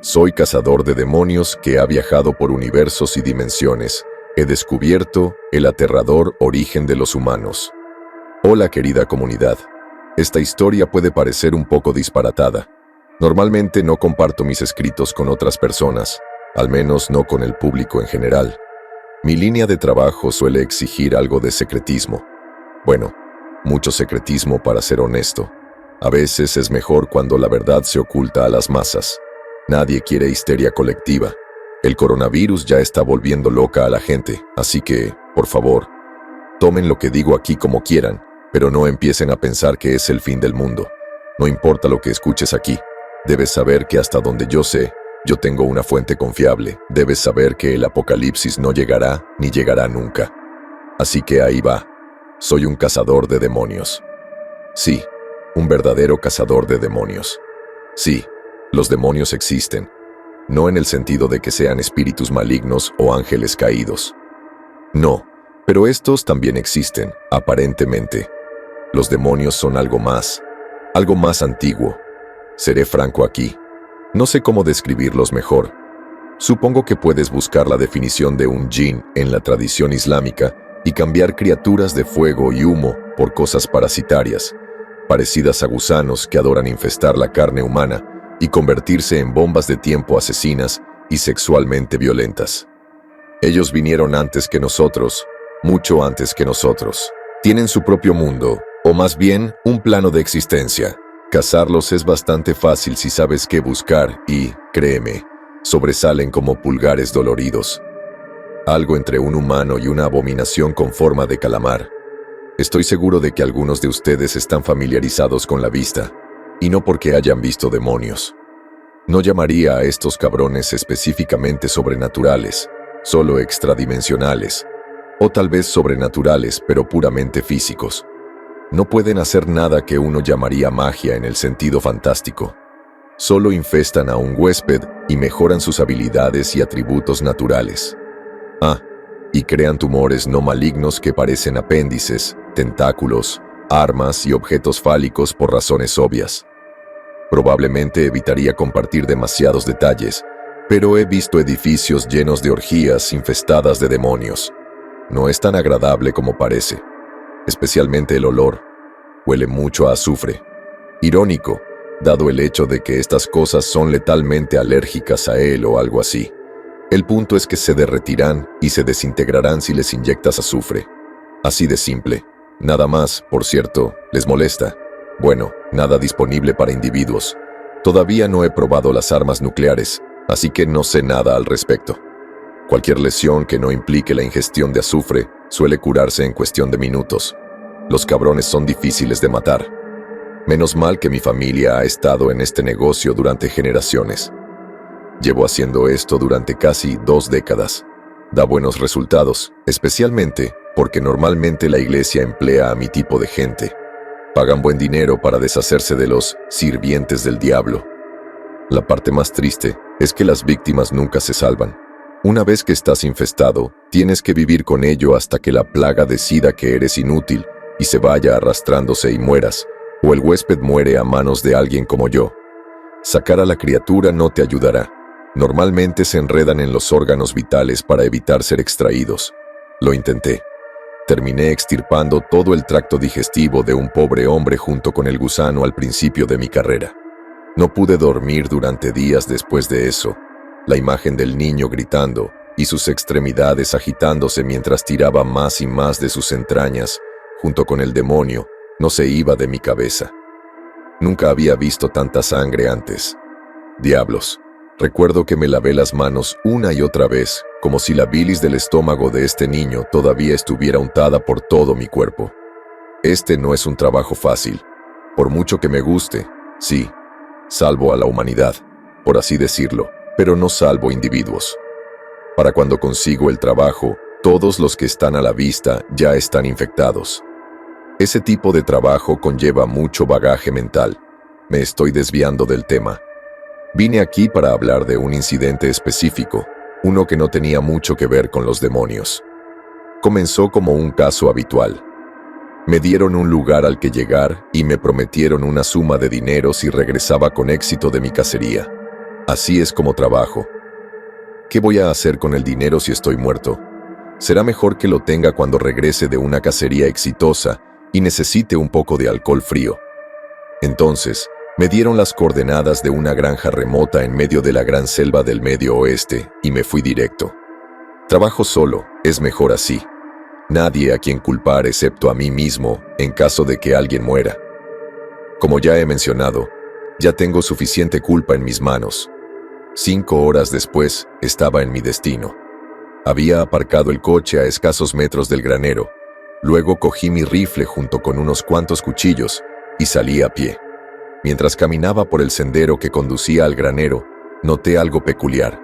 Soy cazador de demonios que ha viajado por universos y dimensiones. He descubierto el aterrador origen de los humanos. Hola, querida comunidad. Esta historia puede parecer un poco disparatada. Normalmente no comparto mis escritos con otras personas, al menos no con el público en general. Mi línea de trabajo suele exigir algo de secretismo. Bueno, mucho secretismo para ser honesto. A veces es mejor cuando la verdad se oculta a las masas. Nadie quiere histeria colectiva. El coronavirus ya está volviendo loca a la gente, así que, por favor, tomen lo que digo aquí como quieran, pero no empiecen a pensar que es el fin del mundo. No importa lo que escuches aquí. Debes saber que hasta donde yo sé, yo tengo una fuente confiable. Debes saber que el apocalipsis no llegará ni llegará nunca. Así que ahí va. Soy un cazador de demonios. Sí, un verdadero cazador de demonios. Sí, los demonios existen. No en el sentido de que sean espíritus malignos o ángeles caídos. No, pero estos también existen, aparentemente. Los demonios son algo más antiguo. Seré franco aquí. No sé cómo describirlos mejor. Supongo que puedes buscar la definición de un jinn en la tradición islámica y cambiar criaturas de fuego y humo por cosas parasitarias, parecidas a gusanos que adoran infestar la carne humana y convertirse en bombas de tiempo asesinas y sexualmente violentas. Ellos vinieron antes que nosotros, mucho antes que nosotros. Tienen su propio mundo, o más bien, un plano de existencia. Cazarlos es bastante fácil si sabes qué buscar y, créeme, sobresalen como pulgares doloridos. Algo entre un humano y una abominación con forma de calamar. Estoy seguro de que algunos de ustedes están familiarizados con la vista, y no porque hayan visto demonios. No llamaría a estos cabrones específicamente sobrenaturales, solo extradimensionales, o tal vez sobrenaturales pero puramente físicos. No pueden hacer nada que uno llamaría magia en el sentido fantástico. Solo infestan a un huésped y mejoran sus habilidades y atributos naturales. Y crean tumores no malignos que parecen apéndices, tentáculos, armas y objetos fálicos por razones obvias. Probablemente evitaría compartir demasiados detalles, pero he visto edificios llenos de orgías infestadas de demonios. No es tan agradable como parece. Especialmente el olor. Huele mucho a azufre. Irónico, dado el hecho de que estas cosas son letalmente alérgicas a él o algo así. El punto es que se derretirán y se desintegrarán si les inyectas azufre. Así de simple. Nada más, por cierto, les molesta. Bueno, nada disponible para individuos. Todavía no he probado las armas nucleares, así que no sé nada al respecto. Cualquier lesión que no implique la ingestión de azufre suele curarse en cuestión de minutos. Los cabrones son difíciles de matar. Menos mal que mi familia ha estado en este negocio durante generaciones. Llevo haciendo esto durante casi 2 décadas. Da buenos resultados, especialmente porque normalmente la iglesia emplea a mi tipo de gente. Pagan buen dinero para deshacerse de los sirvientes del diablo. La parte más triste es que las víctimas nunca se salvan. Una vez que estás infestado, tienes que vivir con ello hasta que la plaga decida que eres inútil y se vaya arrastrándose y mueras, o el huésped muere a manos de alguien como yo. Sacar a la criatura no te ayudará. Normalmente se enredan en los órganos vitales para evitar ser extraídos. Lo intenté. Terminé extirpando todo el tracto digestivo de un pobre hombre junto con el gusano al principio de mi carrera. No pude dormir durante días después de eso. La imagen del niño gritando y sus extremidades agitándose mientras tiraba más y más de sus entrañas, junto con el demonio, no se iba de mi cabeza. Nunca había visto tanta sangre antes. Diablos. Recuerdo que me lavé las manos una y otra vez, como si la bilis del estómago de este niño todavía estuviera untada por todo mi cuerpo. Este no es un trabajo fácil. Por mucho que me guste, sí, salvo a la humanidad, por así decirlo, pero no salvo individuos. Para cuando consigo el trabajo, todos los que están a la vista ya están infectados. Ese tipo de trabajo conlleva mucho bagaje mental. Me estoy desviando del tema. Vine aquí para hablar de un incidente específico, uno que no tenía mucho que ver con los demonios. Comenzó como un caso habitual. Me dieron un lugar al que llegar y me prometieron una suma de dinero si regresaba con éxito de mi cacería. Así es como trabajo. ¿Qué voy a hacer con el dinero si estoy muerto? Será mejor que lo tenga cuando regrese de una cacería exitosa y necesite un poco de alcohol frío. Entonces, me dieron las coordenadas de una granja remota en medio de la gran selva del Medio Oeste y me fui directo. Trabajo solo, es mejor así. Nadie a quien culpar excepto a mí mismo en caso de que alguien muera. Como ya he mencionado, ya tengo suficiente culpa en mis manos. 5 horas después, estaba en mi destino. Había aparcado el coche a escasos metros del granero. Luego cogí mi rifle junto con unos cuantos cuchillos y salí a pie. Mientras caminaba por el sendero que conducía al granero, noté algo peculiar.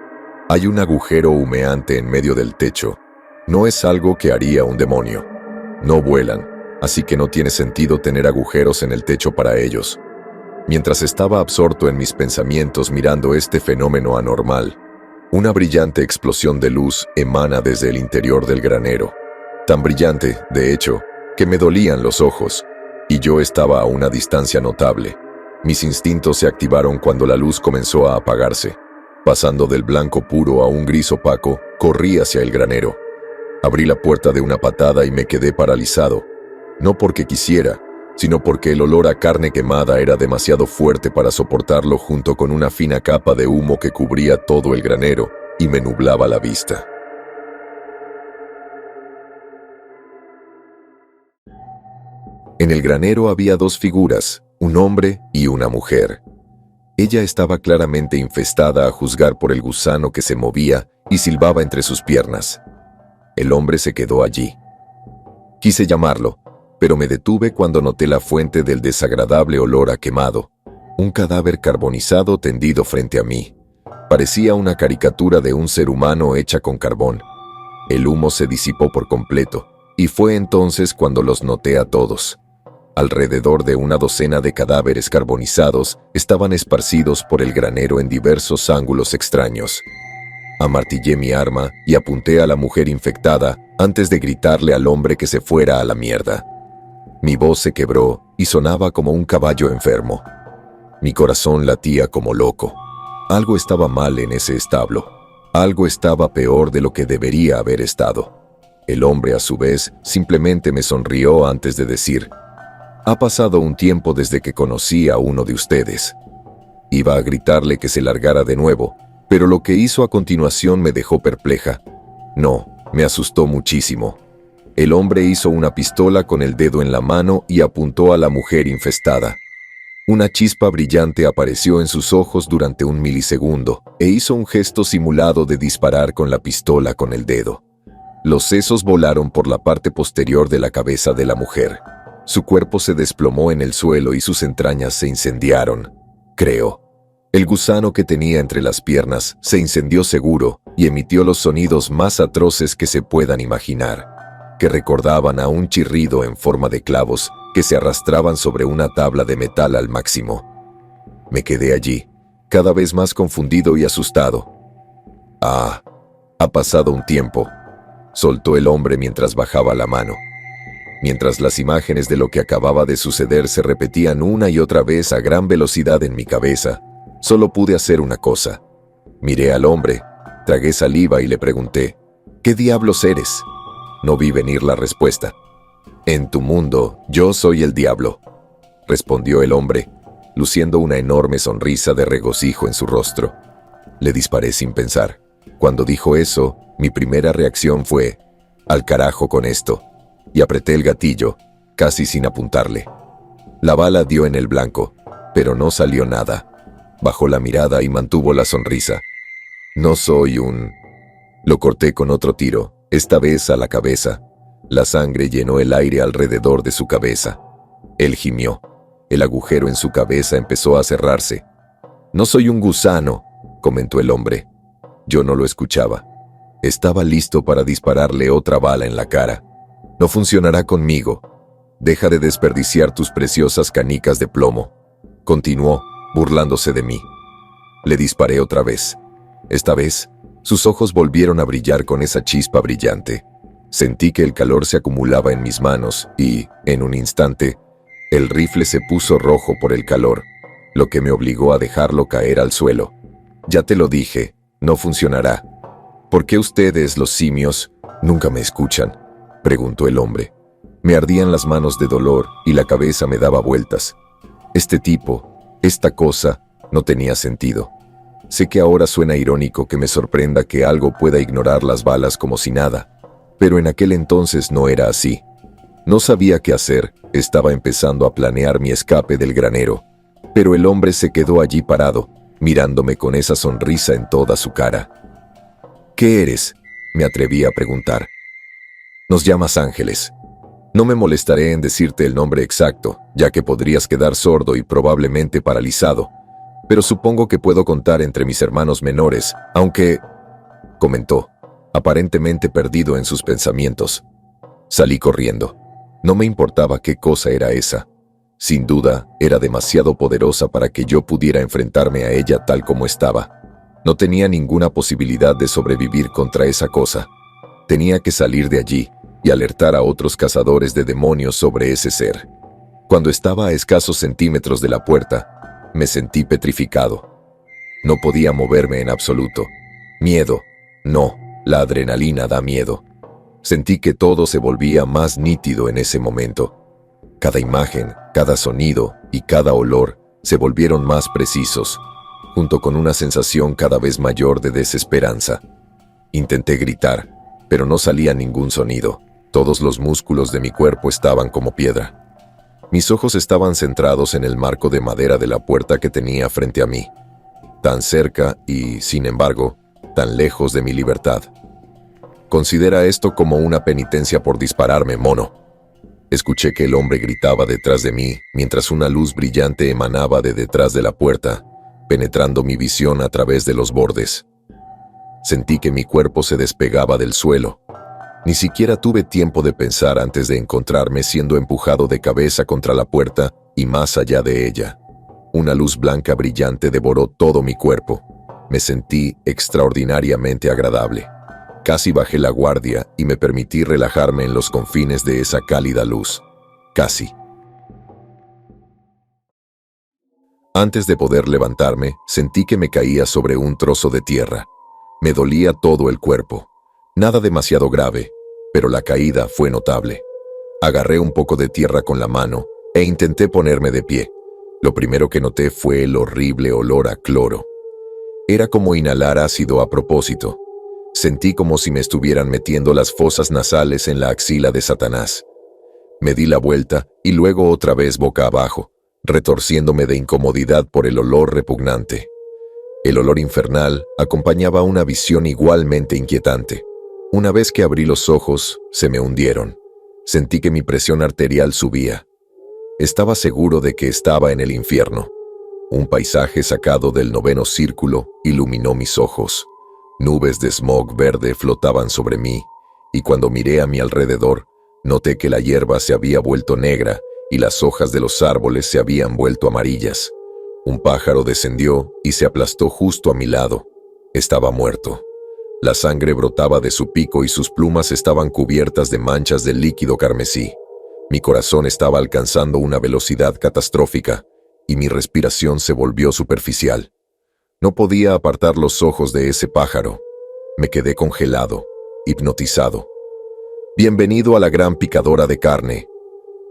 Hay un agujero humeante en medio del techo. No es algo que haría un demonio. No vuelan, así que no tiene sentido tener agujeros en el techo para ellos. Mientras estaba absorto en mis pensamientos mirando este fenómeno anormal, una brillante explosión de luz emana desde el interior del granero. Tan brillante, de hecho, que me dolían los ojos, y yo estaba a una distancia notable. Mis instintos se activaron cuando la luz comenzó a apagarse. Pasando del blanco puro a un gris opaco, corrí hacia el granero. Abrí la puerta de una patada y me quedé paralizado. No porque quisiera, sino porque el olor a carne quemada era demasiado fuerte para soportarlo junto con una fina capa de humo que cubría todo el granero y me nublaba la vista. En el granero había 2 figuras, un hombre y una mujer. Ella estaba claramente infestada a juzgar por el gusano que se movía y silbaba entre sus piernas. El hombre se quedó allí. Quise llamarlo, pero me detuve cuando noté la fuente del desagradable olor a quemado. Un cadáver carbonizado tendido frente a mí. Parecía una caricatura de un ser humano hecha con carbón. El humo se disipó por completo, y fue entonces cuando los noté a todos. Alrededor de una docena de cadáveres carbonizados estaban esparcidos por el granero en diversos ángulos extraños. Amartillé mi arma y apunté a la mujer infectada antes de gritarle al hombre que se fuera a la mierda. Mi voz se quebró y sonaba como un caballo enfermo. Mi corazón latía como loco. Algo estaba mal en ese establo. Algo estaba peor de lo que debería haber estado. El hombre, a su vez, simplemente me sonrió antes de decir: «Ha pasado un tiempo desde que conocí a uno de ustedes». Iba a gritarle que se largara de nuevo, pero lo que hizo a continuación me dejó perpleja. No, me asustó muchísimo. El hombre hizo una pistola con el dedo en la mano y apuntó a la mujer infestada. Una chispa brillante apareció en sus ojos durante un milisegundo e hizo un gesto simulado de disparar con la pistola con el dedo. Los sesos volaron por la parte posterior de la cabeza de la mujer. Su cuerpo se desplomó en el suelo y sus entrañas se incendiaron, creo. El gusano que tenía entre las piernas se incendió seguro y emitió los sonidos más atroces que se puedan imaginar, que recordaban a un chirrido en forma de clavos que se arrastraban sobre una tabla de metal al máximo. Me quedé allí, cada vez más confundido y asustado. «Ah, ha pasado un tiempo», soltó el hombre mientras bajaba la mano. Mientras las imágenes de lo que acababa de suceder se repetían una y otra vez a gran velocidad en mi cabeza, solo pude hacer una cosa. Miré al hombre, tragué saliva y le pregunté: «¿Qué diablos eres?». No vi venir la respuesta. «En tu mundo, yo soy el diablo», respondió el hombre, luciendo una enorme sonrisa de regocijo en su rostro. Le disparé sin pensar. Cuando dijo eso, mi primera reacción fue: «Al carajo con esto», y apreté el gatillo, casi sin apuntarle. La bala dio en el blanco, pero no salió nada. Bajó la mirada y mantuvo la sonrisa. «No soy un...». Lo corté con otro tiro, esta vez a la cabeza. La sangre llenó el aire alrededor de su cabeza. Él gimió. El agujero en su cabeza empezó a cerrarse. «No soy un gusano», comentó el hombre. Yo no lo escuchaba. Estaba listo para dispararle otra bala en la cara. «No funcionará conmigo. Deja de desperdiciar tus preciosas canicas de plomo», continuó, burlándose de mí. Le disparé otra vez. Esta vez, sus ojos volvieron a brillar con esa chispa brillante. Sentí que el calor se acumulaba en mis manos y, en un instante, el rifle se puso rojo por el calor, lo que me obligó a dejarlo caer al suelo. Ya te lo dije, no funcionará. ¿Por qué ustedes, los simios, nunca me escuchan?, preguntó el hombre. Me ardían las manos de dolor y la cabeza me daba vueltas. Este tipo, esta cosa, no tenía sentido. Sé que ahora suena irónico que me sorprenda que algo pueda ignorar las balas como si nada, pero en aquel entonces no era así. No sabía qué hacer, estaba empezando a planear mi escape del granero, pero el hombre se quedó allí parado, mirándome con esa sonrisa en toda su cara. ¿Qué eres?, me atreví a preguntar. Nos llamas Ángeles. No me molestaré en decirte el nombre exacto, ya que podrías quedar sordo y probablemente paralizado, pero supongo que puedo contar entre mis hermanos menores, aunque, comentó, aparentemente perdido en sus pensamientos. Salí corriendo. No me importaba qué cosa era esa. Sin duda, era demasiado poderosa para que yo pudiera enfrentarme a ella tal como estaba. No tenía ninguna posibilidad de sobrevivir contra esa cosa. Tenía que salir de allí y alertar a otros cazadores de demonios sobre ese ser. Cuando estaba a escasos centímetros de la puerta, me sentí petrificado. No podía moverme en absoluto. Miedo. No, la adrenalina da miedo. Sentí que todo se volvía más nítido en ese momento. Cada imagen, cada sonido y cada olor se volvieron más precisos, junto con una sensación cada vez mayor de desesperanza. Intenté gritar, pero no salía ningún sonido. Todos los músculos de mi cuerpo estaban como piedra. Mis ojos estaban centrados en el marco de madera de la puerta que tenía frente a mí, tan cerca y, sin embargo, tan lejos de mi libertad. Considera esto como una penitencia por dispararme, mono. Escuché que el hombre gritaba detrás de mí, mientras una luz brillante emanaba de detrás de la puerta, penetrando mi visión a través de los bordes. Sentí que mi cuerpo se despegaba del suelo. Ni siquiera tuve tiempo de pensar antes de encontrarme siendo empujado de cabeza contra la puerta y más allá de ella. Una luz blanca brillante devoró todo mi cuerpo. Me sentí extraordinariamente agradable. Casi bajé la guardia y me permití relajarme en los confines de esa cálida luz. Casi. Antes de poder levantarme, sentí que me caía sobre un trozo de tierra. Me dolía todo el cuerpo. Nada demasiado grave, pero la caída fue notable. Agarré un poco de tierra con la mano e intenté ponerme de pie. Lo primero que noté fue el horrible olor a cloro. Era como inhalar ácido a propósito. Sentí como si me estuvieran metiendo las fosas nasales en la axila de Satanás. Me di la vuelta y luego otra vez boca abajo, retorciéndome de incomodidad por el olor repugnante. El olor infernal acompañaba una visión igualmente inquietante. Una vez que abrí los ojos, se me hundieron. Sentí que mi presión arterial subía. Estaba seguro de que estaba en el infierno. Un paisaje sacado del noveno círculo iluminó mis ojos. Nubes de smog verde flotaban sobre mí, y cuando miré a mi alrededor, noté que la hierba se había vuelto negra y las hojas de los árboles se habían vuelto amarillas. Un pájaro descendió y se aplastó justo a mi lado. Estaba muerto. La sangre brotaba de su pico y sus plumas estaban cubiertas de manchas de líquido carmesí. Mi corazón estaba alcanzando una velocidad catastrófica y mi respiración se volvió superficial. No podía apartar los ojos de ese pájaro. Me quedé congelado, hipnotizado. «Bienvenido a la gran picadora de carne»,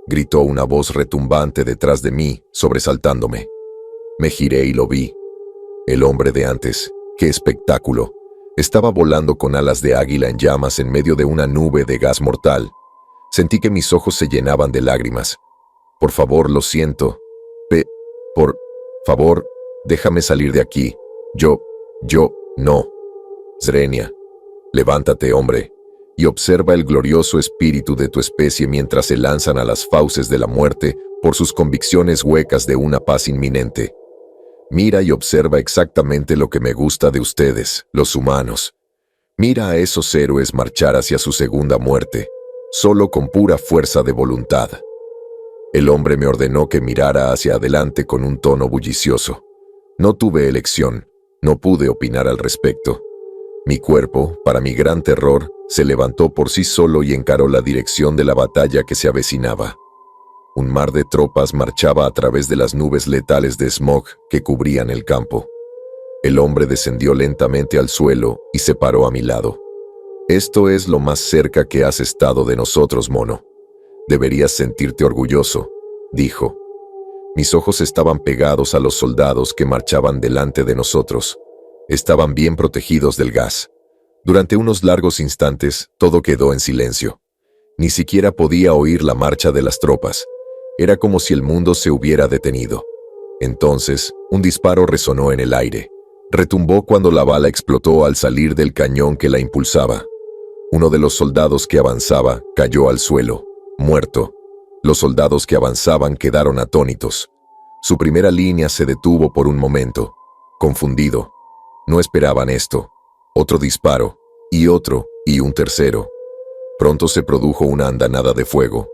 gritó una voz retumbante detrás de mí, sobresaltándome. Me giré y lo vi. El hombre de antes. ¡Qué espectáculo! Estaba volando con alas de águila en llamas en medio de una nube de gas mortal. Sentí que mis ojos se llenaban de lágrimas. «Por favor, lo siento. Por favor, déjame salir de aquí. No. Zrenia, levántate, hombre, y observa el glorioso espíritu de tu especie mientras se lanzan a las fauces de la muerte por sus convicciones huecas de una paz inminente. Mira y observa exactamente lo que me gusta de ustedes, los humanos. Mira a esos héroes marchar hacia su segunda muerte, solo con pura fuerza de voluntad». El hombre me ordenó que mirara hacia adelante con un tono bullicioso. No tuve elección, no pude opinar al respecto. Mi cuerpo, para mi gran terror, se levantó por sí solo y encaró la dirección de la batalla que se avecinaba. Un mar de tropas marchaba a través de las nubes letales de smog que cubrían el campo. El hombre descendió lentamente al suelo y se paró a mi lado. Esto es lo más cerca que has estado de nosotros, mono. Deberías sentirte orgulloso, dijo. Mis ojos estaban pegados a los soldados que marchaban delante de nosotros. Estaban bien protegidos del gas. Durante unos largos instantes, todo quedó en silencio. Ni siquiera podía oír la marcha de las tropas. Era como si el mundo se hubiera detenido. Entonces, un disparo resonó en el aire. Retumbó cuando la bala explotó al salir del cañón que la impulsaba. Uno de los soldados que avanzaba cayó al suelo, muerto. Los soldados que avanzaban quedaron atónitos. Su primera línea se detuvo por un momento, confundido. No esperaban esto. Otro disparo, y otro, y un tercero. Pronto se produjo una andanada de fuego.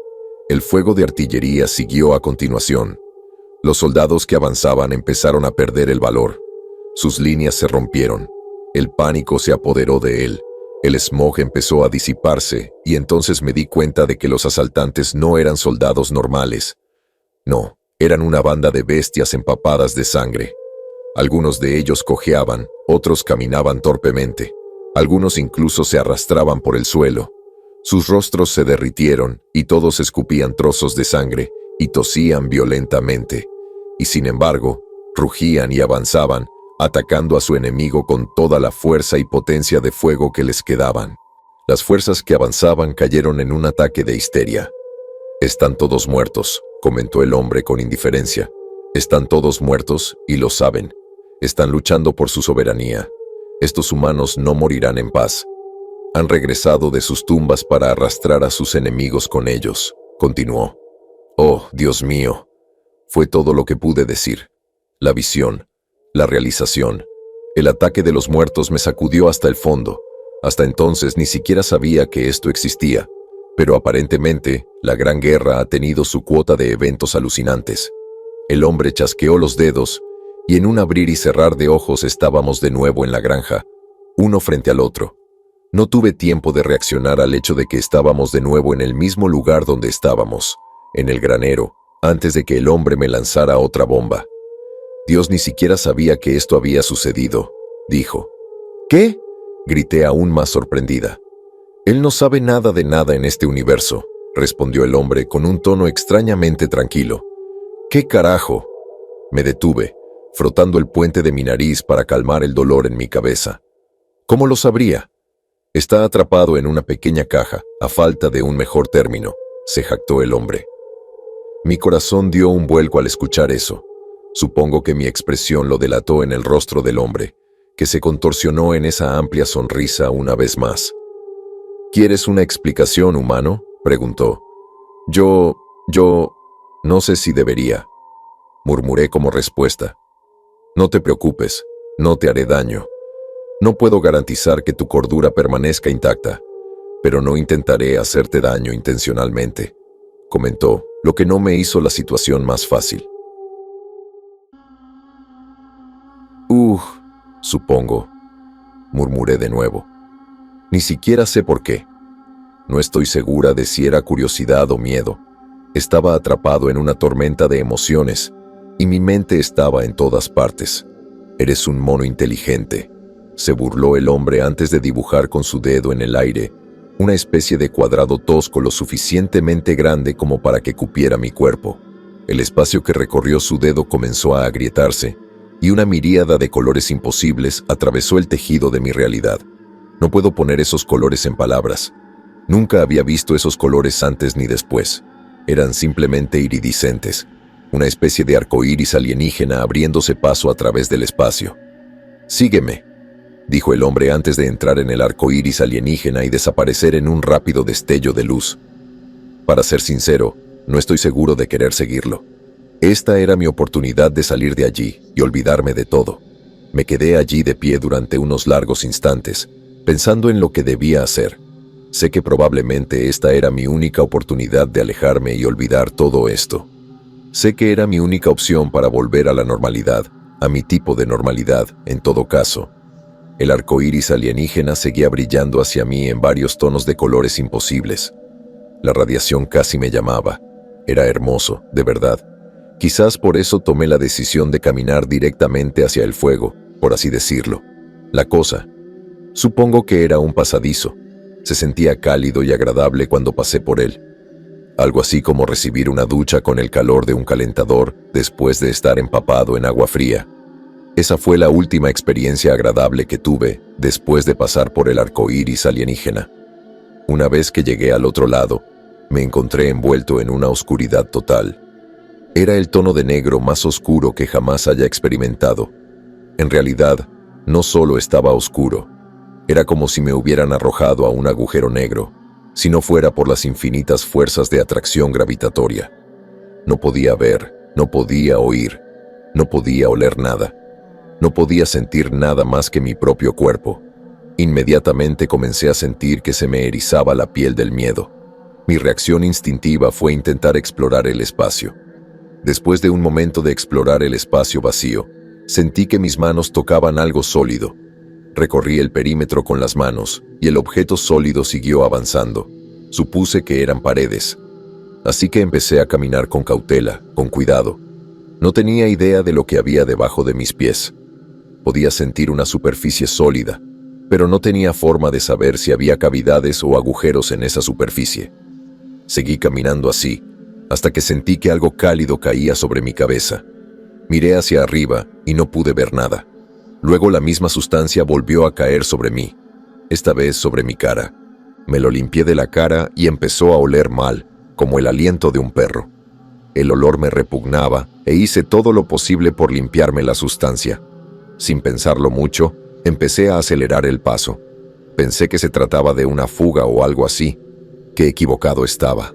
El fuego de artillería siguió a continuación. Los soldados que avanzaban empezaron a perder el valor. Sus líneas se rompieron. El pánico se apoderó de él. El smog empezó a disiparse y entonces me di cuenta de que los asaltantes no eran soldados normales. No, eran una banda de bestias empapadas de sangre. Algunos de ellos cojeaban, otros caminaban torpemente. Algunos incluso se arrastraban por el suelo. Sus rostros se derritieron y todos escupían trozos de sangre y tosían violentamente. Y sin embargo, rugían y avanzaban, atacando a su enemigo con toda la fuerza y potencia de fuego que les quedaban. Las fuerzas que avanzaban cayeron en un ataque de histeria. «Están todos muertos», comentó el hombre con indiferencia. «Están todos muertos y lo saben. Están luchando por su soberanía. Estos humanos no morirán en paz. Han regresado de sus tumbas para arrastrar a sus enemigos con ellos», continuó. «Oh, Dios mío», fue todo lo que pude decir. La visión, la realización, el ataque de los muertos me sacudió hasta el fondo. Hasta entonces ni siquiera sabía que esto existía, pero aparentemente la Gran Guerra ha tenido su cuota de eventos alucinantes. El hombre chasqueó los dedos y en un abrir y cerrar de ojos estábamos de nuevo en la granja, uno frente al otro. No tuve tiempo de reaccionar al hecho de que estábamos de nuevo en el mismo lugar donde estábamos, en el granero, antes de que el hombre me lanzara otra bomba. Dios ni siquiera sabía que esto había sucedido, dijo. ¿Qué? Grité aún más sorprendida. Él no sabe nada de nada en este universo, respondió el hombre con un tono extrañamente tranquilo. ¿Qué carajo? Me detuve, frotando el puente de mi nariz para calmar el dolor en mi cabeza. ¿Cómo lo sabría? Está atrapado en una pequeña caja, a falta de un mejor término, se jactó el hombre. Mi corazón dio un vuelco al escuchar eso. Supongo que mi expresión lo delató en el rostro del hombre, que se contorsionó en esa amplia sonrisa una vez más. ¿Quieres una explicación, humano?, preguntó. Yo no sé si debería, murmuré como respuesta. No te preocupes, no te haré daño. No puedo garantizar que tu cordura permanezca intacta, pero no intentaré hacerte daño intencionalmente, comentó, lo que no me hizo la situación más fácil. Supongo, murmuré de nuevo. Ni siquiera sé por qué. No estoy segura de si era curiosidad o miedo. Estaba atrapado en una tormenta de emociones y mi mente estaba en todas partes. Eres un mono inteligente, se burló el hombre antes de dibujar con su dedo en el aire una especie de cuadrado tosco lo suficientemente grande como para que cupiera mi cuerpo. El espacio que recorrió su dedo comenzó a agrietarse y una miríada de colores imposibles atravesó el tejido de mi realidad. No puedo poner esos colores en palabras. Nunca había visto esos colores antes ni después. Eran simplemente iridiscentes, una especie de arcoíris alienígena abriéndose paso a través del espacio. «Sígueme», dijo el hombre antes de entrar en el arcoíris alienígena y desaparecer en un rápido destello de luz. Para ser sincero, no estoy seguro de querer seguirlo. Esta era mi oportunidad de salir de allí y olvidarme de todo. Me quedé allí de pie durante unos largos instantes, pensando en lo que debía hacer. Sé que probablemente esta era mi única oportunidad de alejarme y olvidar todo esto. Sé que era mi única opción para volver a la normalidad, a mi tipo de normalidad, en todo caso. El arco iris alienígena seguía brillando hacia mí en varios tonos de colores imposibles. La radiación casi me llamaba. Era hermoso, de verdad. Quizás por eso tomé la decisión de caminar directamente hacia el fuego por así decirlo. La cosa, supongo que era un pasadizo. Se sentía cálido y agradable cuando pasé por él. Algo así como recibir una ducha con el calor de un calentador después de estar empapado en agua fría. Esa fue la última experiencia agradable que tuve después de pasar por el arco iris alienígena. Una vez que llegué al otro lado, me encontré envuelto en una oscuridad total. Era el tono de negro más oscuro que jamás haya experimentado. En realidad, no solo estaba oscuro, era como si me hubieran arrojado a un agujero negro, si no fuera por las infinitas fuerzas de atracción gravitatoria. No podía ver, no podía oír, no podía oler nada. No podía sentir nada más que mi propio cuerpo. Inmediatamente comencé a sentir que se me erizaba la piel del miedo. Mi reacción instintiva fue intentar explorar el espacio. Después de un momento de explorar el espacio vacío, sentí que mis manos tocaban algo sólido. Recorrí el perímetro con las manos y el objeto sólido siguió avanzando. Supuse que eran paredes. Así que empecé a caminar con cautela, con cuidado. No tenía idea de lo que había debajo de mis pies. Podía sentir una superficie sólida, pero no tenía forma de saber si había cavidades o agujeros en esa superficie. Seguí caminando así, hasta que sentí que algo cálido caía sobre mi cabeza. Miré hacia arriba y no pude ver nada. Luego la misma sustancia volvió a caer sobre mí, esta vez sobre mi cara. Me lo limpié de la cara y empezó a oler mal, como el aliento de un perro. El olor me repugnaba e hice todo lo posible por limpiarme la sustancia. Sin pensarlo mucho, empecé a acelerar el paso. Pensé que se trataba de una fuga o algo así. Qué equivocado estaba.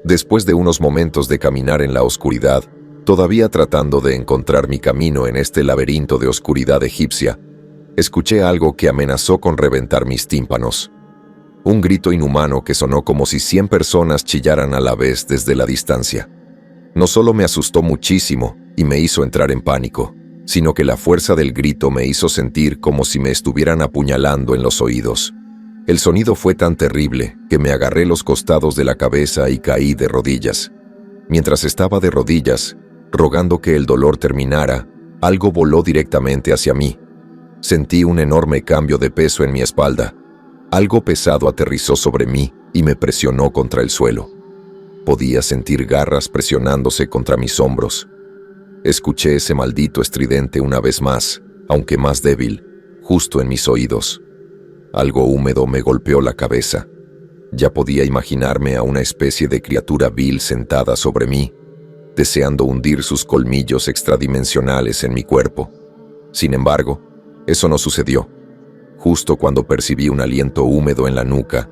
Después de unos momentos de caminar en la oscuridad, todavía tratando de encontrar mi camino en este laberinto de oscuridad egipcia, escuché algo que amenazó con reventar mis tímpanos. Un grito inhumano que sonó como si 100 personas chillaran a la vez desde la distancia. No solo me asustó muchísimo y me hizo entrar en pánico, sino que la fuerza del grito me hizo sentir como si me estuvieran apuñalando en los oídos. El sonido fue tan terrible que me agarré los costados de la cabeza y caí de rodillas. Mientras estaba de rodillas, rogando que el dolor terminara, algo voló directamente hacia mí. Sentí un enorme cambio de peso en mi espalda. Algo pesado aterrizó sobre mí y me presionó contra el suelo. Podía sentir garras presionándose contra mis hombros. Escuché ese maldito estridente una vez más, aunque más débil, justo en mis oídos. Algo húmedo me golpeó la cabeza. Ya podía imaginarme a una especie de criatura vil sentada sobre mí, deseando hundir sus colmillos extradimensionales en mi cuerpo. Sin embargo, eso no sucedió. Justo cuando percibí un aliento húmedo en la nuca,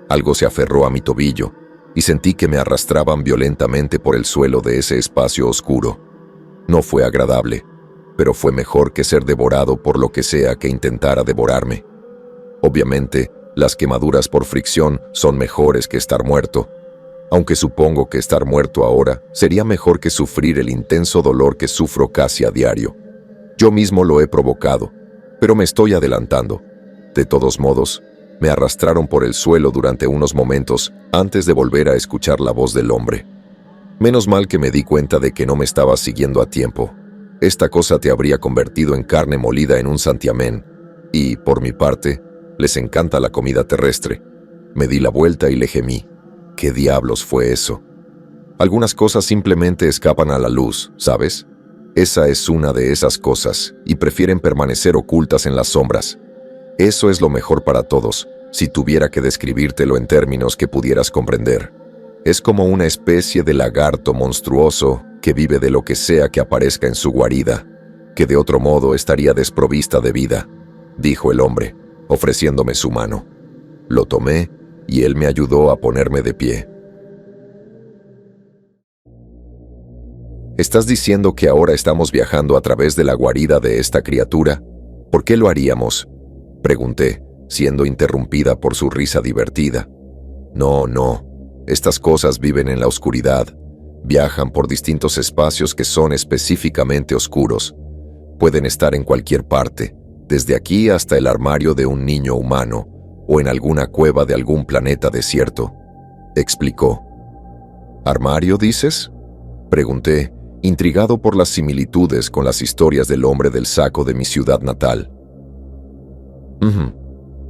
algo se aferró a mi tobillo y sentí que me arrastraban violentamente por el suelo de ese espacio oscuro. No fue agradable, pero fue mejor que ser devorado por lo que sea que intentara devorarme. Obviamente, las quemaduras por fricción son mejores que estar muerto, aunque supongo que estar muerto ahora sería mejor que sufrir el intenso dolor que sufro casi a diario. Yo mismo lo he provocado, pero me estoy adelantando. De todos modos, me arrastraron por el suelo durante unos momentos antes de volver a escuchar la voz del hombre. Menos mal que me di cuenta de que no me estabas siguiendo a tiempo. Esta cosa te habría convertido en carne molida en un santiamén, y, por mi parte, les encanta la comida terrestre. Me di la vuelta y le gemí. ¿Qué diablos fue eso? Algunas cosas simplemente escapan a la luz, ¿sabes? Esa es una de esas cosas, y prefieren permanecer ocultas en las sombras. Eso es lo mejor para todos, si tuviera que describírtelo en términos que pudieras comprender. Es como una especie de lagarto monstruoso que vive de lo que sea que aparezca en su guarida, que de otro modo estaría desprovista de vida, dijo el hombre, ofreciéndome su mano. Lo tomé y él me ayudó a ponerme de pie. ¿Estás diciendo que ahora estamos viajando a través de la guarida de esta criatura? ¿Por qué lo haríamos?, pregunté, siendo interrumpida por su risa divertida. No. Estas cosas viven en la oscuridad, viajan por distintos espacios que son específicamente oscuros. Pueden estar en cualquier parte, desde aquí hasta el armario de un niño humano o en alguna cueva de algún planeta desierto, explicó. ¿Armario, dices?, pregunté, intrigado por las similitudes con las historias del hombre del saco de mi ciudad natal.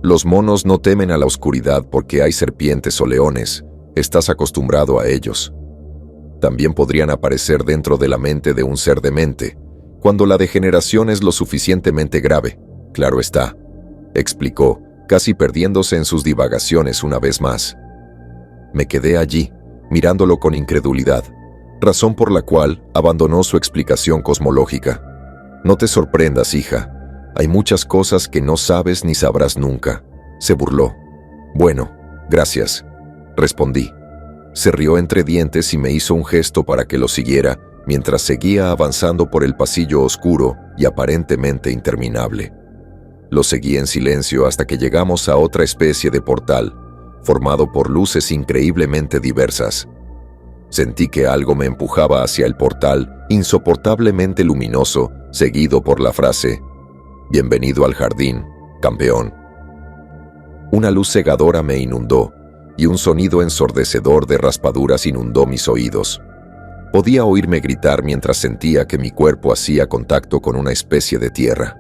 Los monos no temen a la oscuridad porque hay serpientes o leones, estás acostumbrado a ellos. También podrían aparecer dentro de la mente de un ser demente, cuando la degeneración es lo suficientemente grave, claro está, explicó, casi perdiéndose en sus divagaciones una vez más. Me quedé allí, mirándolo con incredulidad, razón por la cual abandonó su explicación cosmológica. No te sorprendas, hija, hay muchas cosas que no sabes ni sabrás nunca, se burló. Bueno, gracias, respondí. Se rió entre dientes y me hizo un gesto para que lo siguiera, mientras seguía avanzando por el pasillo oscuro y aparentemente interminable. Lo seguí en silencio hasta que llegamos a otra especie de portal, formado por luces increíblemente diversas. Sentí que algo me empujaba hacia el portal, insoportablemente luminoso, seguido por la frase: «Bienvenido al jardín, campeón». Una luz cegadora me inundó, y un sonido ensordecedor de raspaduras inundó mis oídos. Podía oírme gritar mientras sentía que mi cuerpo hacía contacto con una especie de tierra.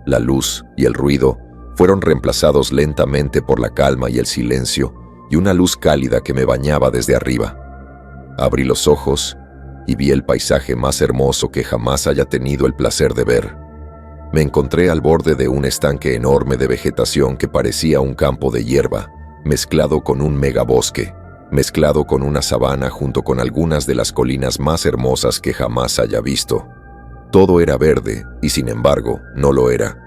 La luz y el ruido fueron reemplazados lentamente por la calma y el silencio, y una luz cálida que me bañaba desde arriba. Abrí los ojos y vi el paisaje más hermoso que jamás haya tenido el placer de ver. Me encontré al borde de un estanque enorme de vegetación que parecía un campo de hierba, mezclado con un megabosque, mezclado con una sabana junto con algunas de las colinas más hermosas que jamás haya visto. Todo era verde y, sin embargo, no lo era.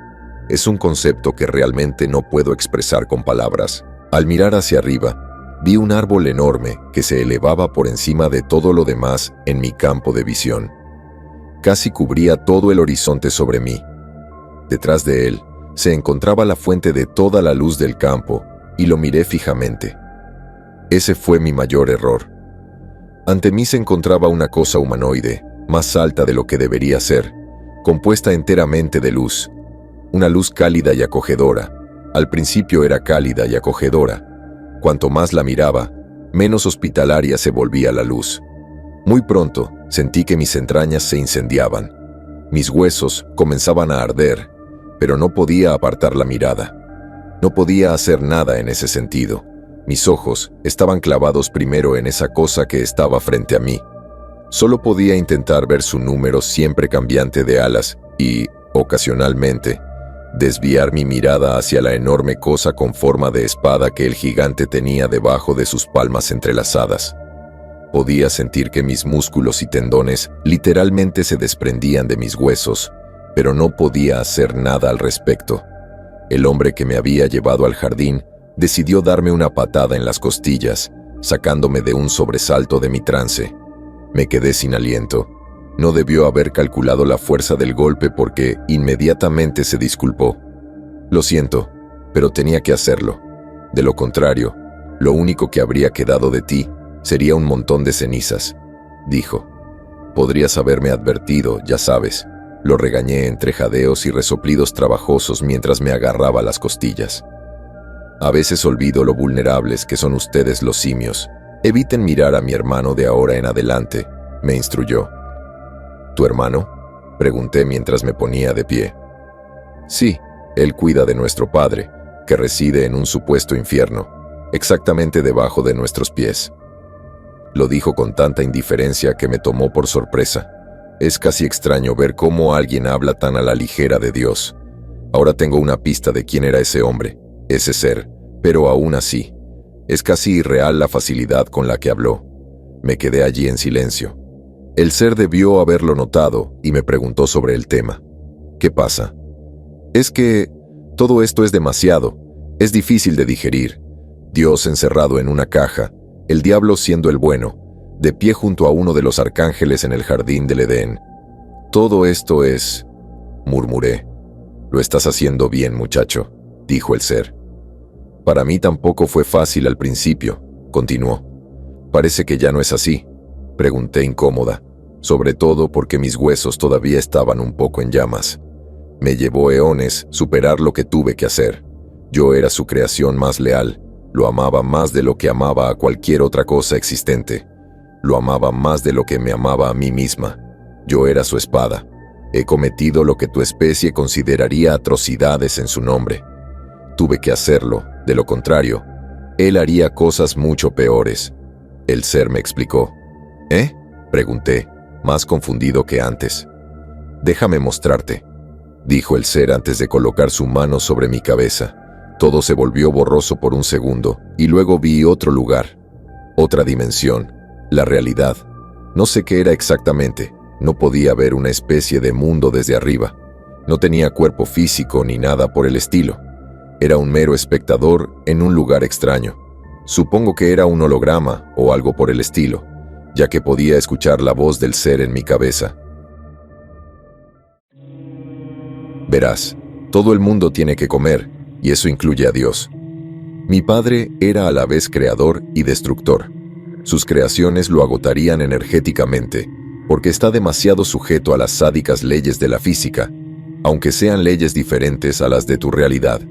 Es un concepto que realmente no puedo expresar con palabras. Al mirar hacia arriba, vi un árbol enorme que se elevaba por encima de todo lo demás en mi campo de visión. Casi cubría todo el horizonte sobre mí. Detrás de él se encontraba la fuente de toda la luz del campo, y lo miré fijamente. Ese fue mi mayor error. Ante mí se encontraba una cosa humanoide, más alta de lo que debería ser, compuesta enteramente de luz. Una luz cálida y acogedora. Al principio era cálida y acogedora. Cuanto más la miraba, menos hospitalaria se volvía la luz. Muy pronto sentí que mis entrañas se incendiaban. Mis huesos comenzaban a arder, pero no podía apartar la mirada. No podía hacer nada en ese sentido. Mis ojos estaban clavados primero en esa cosa que estaba frente a mí. Solo podía intentar ver su número siempre cambiante de alas y, ocasionalmente, desviar mi mirada hacia la enorme cosa con forma de espada que el gigante tenía debajo de sus palmas entrelazadas. Podía sentir que mis músculos y tendones literalmente se desprendían de mis huesos, pero no podía hacer nada al respecto. El hombre que me había llevado al jardín decidió darme una patada en las costillas, sacándome de un sobresalto de mi trance. Me quedé sin aliento. No debió haber calculado la fuerza del golpe porque inmediatamente se disculpó. Lo siento, pero tenía que hacerlo. De lo contrario, lo único que habría quedado de ti sería un montón de cenizas, dijo. Podrías haberme advertido, ya sabes. Lo regañé entre jadeos y resoplidos trabajosos mientras me agarraba las costillas. A veces olvido lo vulnerables que son ustedes los simios. Eviten mirar a mi hermano de ahora en adelante, me instruyó. ¿Tu hermano?, pregunté mientras me ponía de pie. Sí, él cuida de nuestro padre, que reside en un supuesto infierno, exactamente debajo de nuestros pies. Lo dijo con tanta indiferencia que me tomó por sorpresa. Es casi extraño ver cómo alguien habla tan a la ligera de Dios. Ahora tengo una pista de quién era ese hombre, ese ser, pero aún así, es casi irreal la facilidad con la que habló. Me quedé allí en silencio. El ser debió haberlo notado y me preguntó sobre el tema. ¿Qué pasa? Es que todo esto es demasiado, es difícil de digerir. Dios encerrado en una caja, el diablo siendo el bueno, de pie junto a uno de los arcángeles en el jardín del Edén. Todo esto es... murmuré. Lo estás haciendo bien, muchacho, dijo el ser. Para mí tampoco fue fácil al principio, continuó. Parece que ya no es así, pregunté incómoda, sobre todo porque mis huesos todavía estaban un poco en llamas. Me llevó eones superar lo que tuve que hacer. Yo era su creación más leal, lo amaba más de lo que amaba a cualquier otra cosa existente. Lo amaba más de lo que me amaba a mí misma. Yo era su espada. He cometido lo que tu especie consideraría atrocidades en su nombre. Tuve que hacerlo, de lo contrario, él haría cosas mucho peores. El ser me explicó. ¿Eh? Pregunté, más confundido que antes. Déjame mostrarte, dijo el ser antes de colocar su mano sobre mi cabeza. Todo se volvió borroso por un segundo, y luego vi otro lugar, otra dimensión, la realidad. No sé qué era exactamente, no podía ver una especie de mundo desde arriba. No tenía cuerpo físico ni nada por el estilo. Era un mero espectador en un lugar extraño. Supongo que era un holograma o algo por el estilo, ya que podía escuchar la voz del ser en mi cabeza. Verás, todo el mundo tiene que comer, y eso incluye a Dios. Mi padre era a la vez creador y destructor. Sus creaciones lo agotarían energéticamente, porque está demasiado sujeto a las sádicas leyes de la física, aunque sean leyes diferentes a las de tu realidad.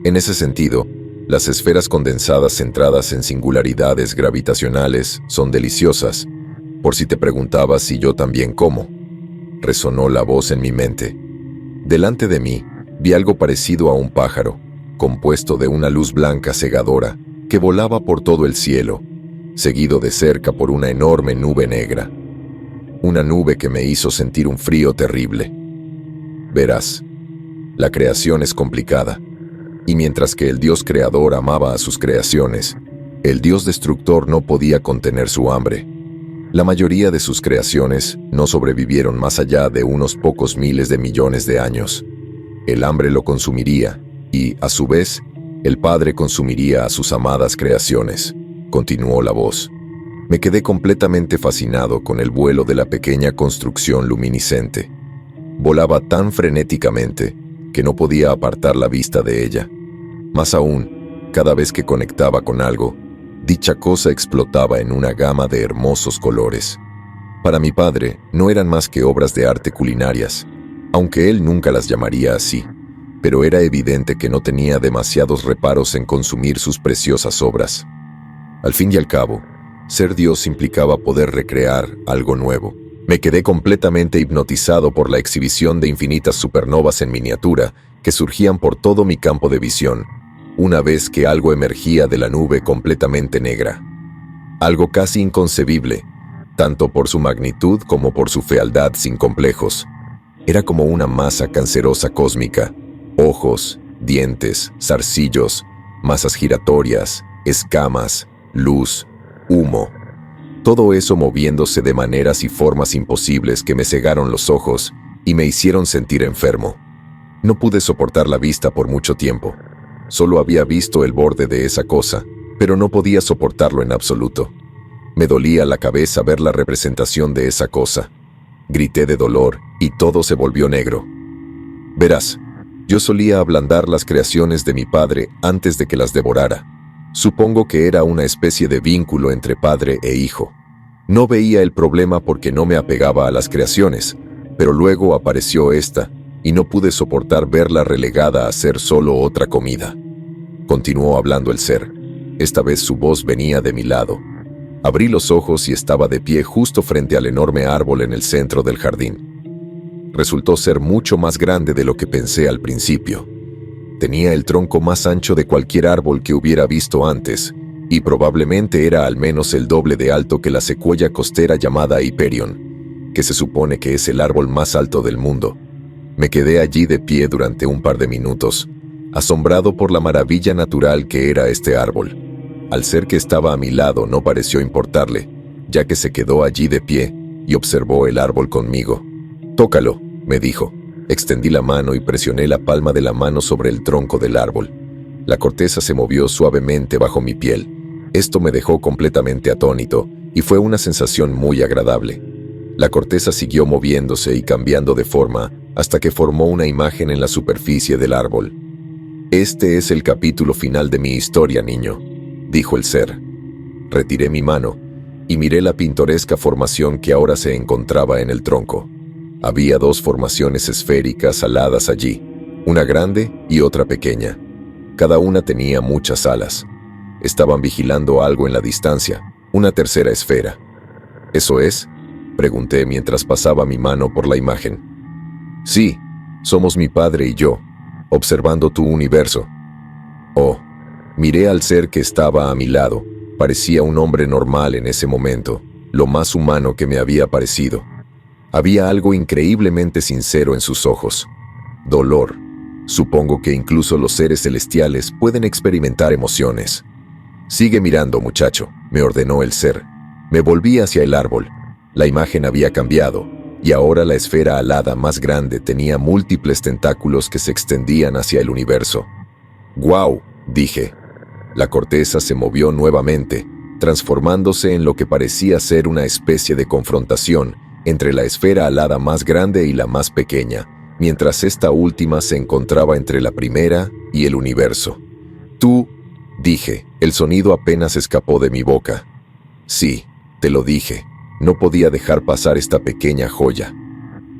En ese sentido, las esferas condensadas centradas en singularidades gravitacionales son deliciosas, por si te preguntabas si yo también como. Resonó la voz en mi mente. Delante de mí, vi algo parecido a un pájaro, compuesto de una luz blanca cegadora, que volaba por todo el cielo, seguido de cerca por una enorme nube negra. Una nube que me hizo sentir un frío terrible. Verás, la creación es complicada, y mientras que el Dios creador amaba a sus creaciones, el Dios destructor no podía contener su hambre. La mayoría de sus creaciones no sobrevivieron más allá de unos pocos miles de millones de años. El hambre lo consumiría, y, a su vez, el Padre consumiría a sus amadas creaciones, continuó la voz. Me quedé completamente fascinado con el vuelo de la pequeña construcción luminiscente. Volaba tan frenéticamente que no podía apartar la vista de ella. Más aún, cada vez que conectaba con algo, dicha cosa explotaba en una gama de hermosos colores. Para mi padre, no eran más que obras de arte culinarias, aunque él nunca las llamaría así, pero era evidente que no tenía demasiados reparos en consumir sus preciosas obras. Al fin y al cabo, ser Dios implicaba poder recrear algo nuevo. Me quedé completamente hipnotizado por la exhibición de infinitas supernovas en miniatura que surgían por todo mi campo de visión, una vez que algo emergía de la nube completamente negra. Algo casi inconcebible, tanto por su magnitud como por su fealdad sin complejos. Era como una masa cancerosa cósmica, ojos, dientes, zarcillos, masas giratorias, escamas, luz, humo. Todo eso moviéndose de maneras y formas imposibles que me cegaron los ojos y me hicieron sentir enfermo. No pude soportar la vista por mucho tiempo. Solo había visto el borde de esa cosa, pero no podía soportarlo en absoluto. Me dolía la cabeza ver la representación de esa cosa. Grité de dolor y todo se volvió negro. Verás, yo solía ablandar las creaciones de mi padre antes de que las devorara. Supongo que era una especie de vínculo entre padre e hijo. No veía el problema porque no me apegaba a las creaciones, pero luego apareció esta, y no pude soportar verla relegada a ser solo otra comida. Continuó hablando el ser. Esta vez su voz venía de mi lado. Abrí los ojos y estaba de pie justo frente al enorme árbol en el centro del jardín. Resultó ser mucho más grande de lo que pensé al principio. Tenía el tronco más ancho de cualquier árbol que hubiera visto antes, y probablemente era al menos el doble de alto que la secuoya costera llamada Hyperion, que se supone que es el árbol más alto del mundo. Me quedé allí de pie durante un par de minutos, asombrado por la maravilla natural que era este árbol. Al ser que estaba a mi lado no pareció importarle, ya que se quedó allí de pie y observó el árbol conmigo. «Tócalo», me dijo. Extendí la mano y presioné la palma de la mano sobre el tronco del árbol. La corteza se movió suavemente bajo mi piel. Esto me dejó completamente atónito y fue una sensación muy agradable. La corteza siguió moviéndose y cambiando de forma hasta que formó una imagen en la superficie del árbol. «Este es el capítulo final de mi historia, niño», dijo el ser. Retiré mi mano y miré la pintoresca formación que ahora se encontraba en el tronco. Había dos formaciones esféricas aladas allí, una grande y otra pequeña. Cada una tenía muchas alas. Estaban vigilando algo en la distancia, una tercera esfera. «¿Eso es?», Pregunté mientras pasaba mi mano por la imagen. Sí, somos mi padre y yo, observando tu universo. Oh, miré al ser que estaba a mi lado. Parecía un hombre normal en ese momento, lo más humano que me había parecido. Había algo increíblemente sincero en sus ojos. Dolor. Supongo que incluso los seres celestiales pueden experimentar emociones. Sigue mirando, muchacho, me ordenó el ser. Me volví hacia el árbol. La imagen había cambiado, y ahora la esfera alada más grande tenía múltiples tentáculos que se extendían hacia el universo. ¡Guau!, dije. La corteza se movió nuevamente, transformándose en lo que parecía ser una especie de confrontación entre la esfera alada más grande y la más pequeña, mientras esta última se encontraba entre la primera y el universo. Tú, dije, el sonido apenas escapó de mi boca. Sí, te lo dije, no podía dejar pasar esta pequeña joya.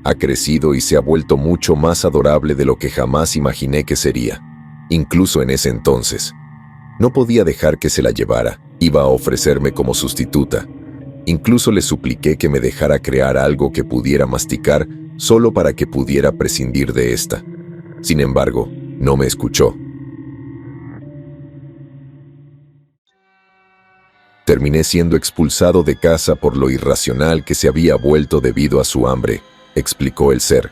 Ha crecido y se ha vuelto mucho más adorable de lo que jamás imaginé que sería, incluso en ese entonces. No podía dejar que se la llevara, iba a ofrecerme como sustituta. Incluso le supliqué que me dejara crear algo que pudiera masticar solo para que pudiera prescindir de esta. Sin embargo, no me escuchó. Terminé siendo expulsado de casa por lo irracional que se había vuelto debido a su hambre, explicó el ser.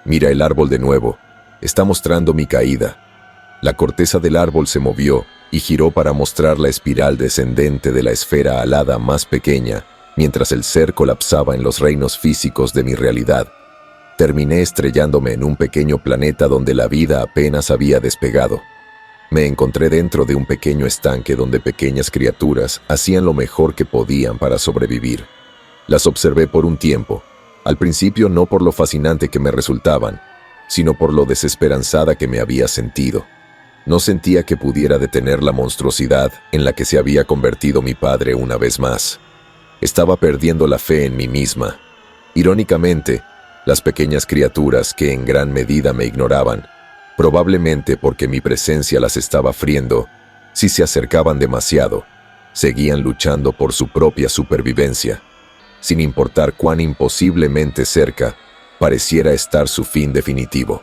Mira el árbol de nuevo, está mostrando mi caída. La corteza del árbol se movió y giró para mostrar la espiral descendente de la esfera alada más pequeña, mientras el ser colapsaba en los reinos físicos de mi realidad. Terminé estrellándome en un pequeño planeta donde la vida apenas había despegado. Me encontré dentro de un pequeño estanque donde pequeñas criaturas hacían lo mejor que podían para sobrevivir. Las observé por un tiempo, al principio no por lo fascinante que me resultaban, sino por lo desesperanzada que me había sentido. No sentía que pudiera detener la monstruosidad en la que se había convertido mi padre una vez más. Estaba perdiendo la fe en mí misma. Irónicamente, las pequeñas criaturas que en gran medida me ignoraban, probablemente porque mi presencia las estaba friendo, si se acercaban demasiado, seguían luchando por su propia supervivencia, sin importar cuán imposiblemente cerca pareciera estar su fin definitivo.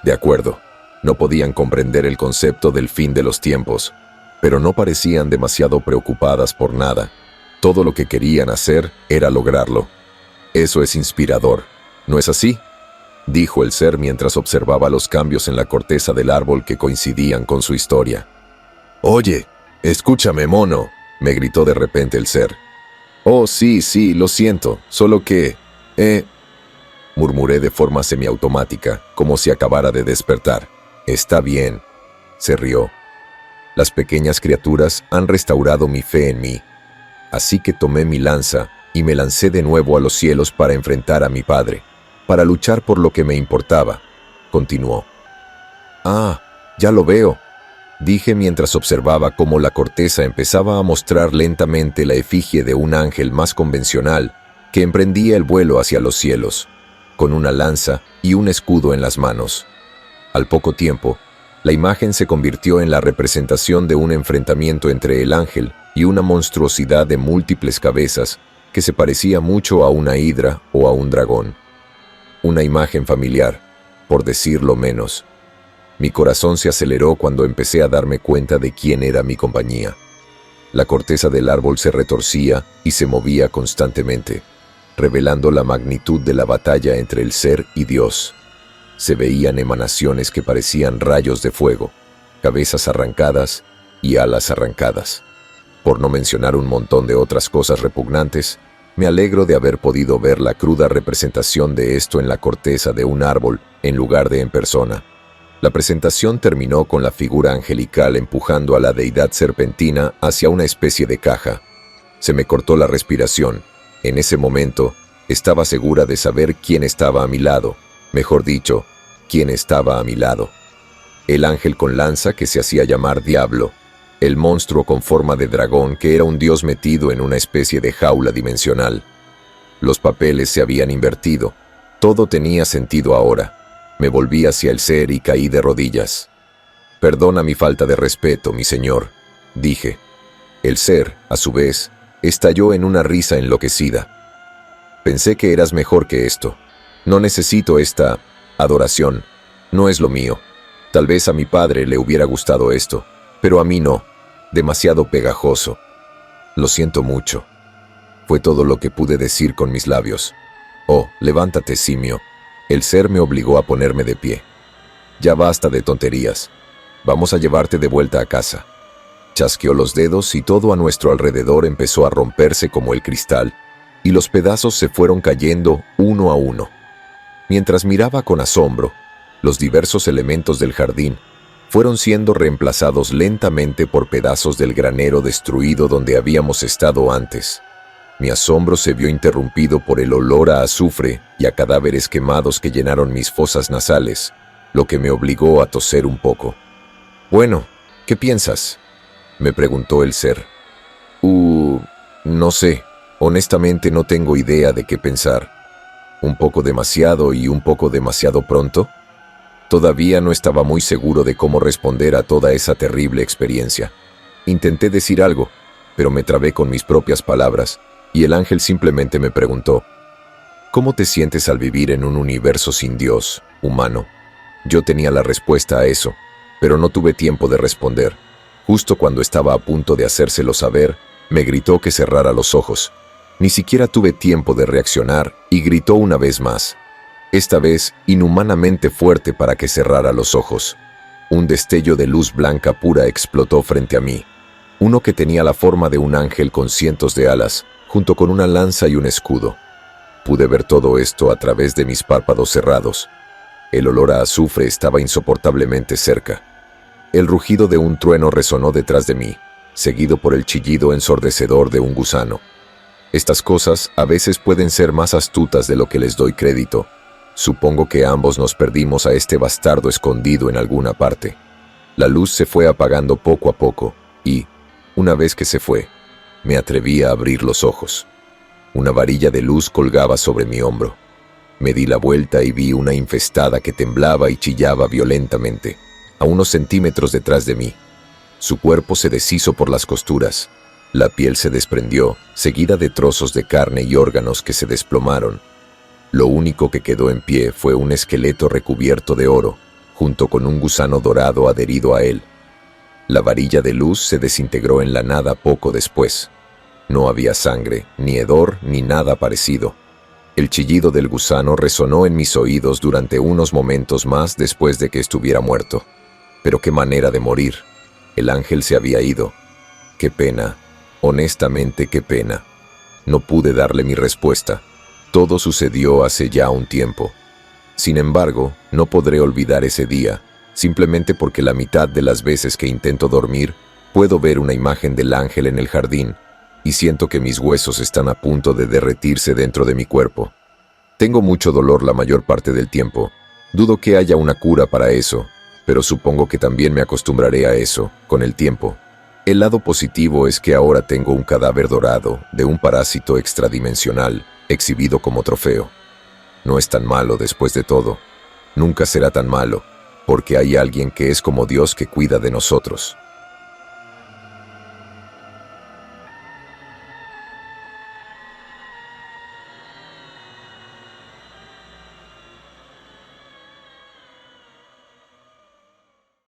De acuerdo, no podían comprender el concepto del fin de los tiempos, pero no parecían demasiado preocupadas por nada. Todo lo que querían hacer era lograrlo. Eso es inspirador, ¿no es así?, dijo el ser mientras observaba los cambios en la corteza del árbol que coincidían con su historia. «Oye, escúchame, mono», me gritó de repente el ser. «Oh, sí, lo siento, solo que... murmuré de forma semiautomática, como si acabara de despertar. «Está bien», se rió. «Las pequeñas criaturas han restaurado mi fe en mí. Así que tomé mi lanza y me lancé de nuevo a los cielos para enfrentar a mi padre, para luchar por lo que me importaba», continuó. «Ah, ya lo veo», dije mientras observaba cómo la corteza empezaba a mostrar lentamente la efigie de un ángel más convencional que emprendía el vuelo hacia los cielos, con una lanza y un escudo en las manos. Al poco tiempo, la imagen se convirtió en la representación de un enfrentamiento entre el ángel y una monstruosidad de múltiples cabezas que se parecía mucho a una hidra o a un dragón. Una imagen familiar, por decirlo menos. Mi corazón se aceleró cuando empecé a darme cuenta de quién era mi compañía. La corteza del árbol se retorcía y se movía constantemente, revelando la magnitud de la batalla entre el ser y Dios. Se veían emanaciones que parecían rayos de fuego, cabezas arrancadas y alas arrancadas. Por no mencionar un montón de otras cosas repugnantes, me alegro de haber podido ver la cruda representación de esto en la corteza de un árbol en lugar de en persona. La presentación terminó con la figura angelical empujando a la deidad serpentina hacia una especie de caja. Se me cortó la respiración. En ese momento, estaba segura de saber quién estaba a mi lado. Mejor dicho, quién estaba a mi lado. El ángel con lanza que se hacía llamar Diablo. El monstruo con forma de dragón que era un dios metido en una especie de jaula dimensional. Los papeles se habían invertido. Todo tenía sentido ahora. Me volví hacia el ser y caí de rodillas. «Perdona mi falta de respeto, mi señor», dije. El ser, a su vez, estalló en una risa enloquecida. Pensé que eras mejor que esto. No necesito esta adoración. No es lo mío. Tal vez a mi padre le hubiera gustado esto, pero a mí no. Demasiado pegajoso. Lo siento mucho. Fue todo lo que pude decir con mis labios. Oh, levántate, simio. El ser me obligó a ponerme de pie. Ya basta de tonterías. Vamos a llevarte de vuelta a casa. Chasqueó los dedos y todo a nuestro alrededor empezó a romperse como el cristal, y los pedazos se fueron cayendo uno a uno. Mientras miraba con asombro, los diversos elementos del jardín fueron siendo reemplazados lentamente por pedazos del granero destruido donde habíamos estado antes. Mi asombro se vio interrumpido por el olor a azufre y a cadáveres quemados que llenaron mis fosas nasales, lo que me obligó a toser un poco. «Bueno, ¿qué piensas?», me preguntó el ser. No sé, honestamente no tengo idea de qué pensar. ¿Un poco demasiado y un poco demasiado pronto? Todavía no estaba muy seguro de cómo responder a toda esa terrible experiencia. Intenté decir algo, pero me trabé con mis propias palabras, y el ángel simplemente me preguntó: «¿Cómo te sientes al vivir en un universo sin Dios, humano?». Yo tenía la respuesta a eso, pero no tuve tiempo de responder. Justo cuando estaba a punto de hacérselo saber, me gritó que cerrara los ojos. Ni siquiera tuve tiempo de reaccionar y gritó una vez más. Esta vez inhumanamente fuerte para que cerrara los ojos. Un destello de luz blanca pura explotó frente a mí. Uno que tenía la forma de un ángel con cientos de alas, junto con una lanza y un escudo. Pude ver todo esto a través de mis párpados cerrados. El olor a azufre estaba insoportablemente cerca. El rugido de un trueno resonó detrás de mí, seguido por el chillido ensordecedor de un gusano. Estas cosas a veces pueden ser más astutas de lo que les doy crédito. Supongo que ambos nos perdimos a este bastardo escondido en alguna parte. La luz se fue apagando poco a poco y, una vez que se fue, me atreví a abrir los ojos. Una varilla de luz colgaba sobre mi hombro. Me di la vuelta y vi una infestada que temblaba y chillaba violentamente, a unos centímetros detrás de mí. Su cuerpo se deshizo por las costuras. La piel se desprendió, seguida de trozos de carne y órganos que se desplomaron. Lo único que quedó en pie fue un esqueleto recubierto de oro, junto con un gusano dorado adherido a él. La varilla de luz se desintegró en la nada poco después. No había sangre, ni hedor, ni nada parecido. El chillido del gusano resonó en mis oídos durante unos momentos más después de que estuviera muerto. Pero qué manera de morir. El ángel se había ido. Qué pena, honestamente qué pena. No pude darle mi respuesta. Todo sucedió hace ya un tiempo. Sin embargo, no podré olvidar ese día, simplemente porque la mitad de las veces que intento dormir, puedo ver una imagen del ángel en el jardín, y siento que mis huesos están a punto de derretirse dentro de mi cuerpo. Tengo mucho dolor la mayor parte del tiempo. Dudo que haya una cura para eso, pero supongo que también me acostumbraré a eso, con el tiempo. El lado positivo es que ahora tengo un cadáver dorado de un parásito extradimensional, exhibido como trofeo. No es tan malo después de todo. Nunca será tan malo, porque hay alguien que es como Dios que cuida de nosotros.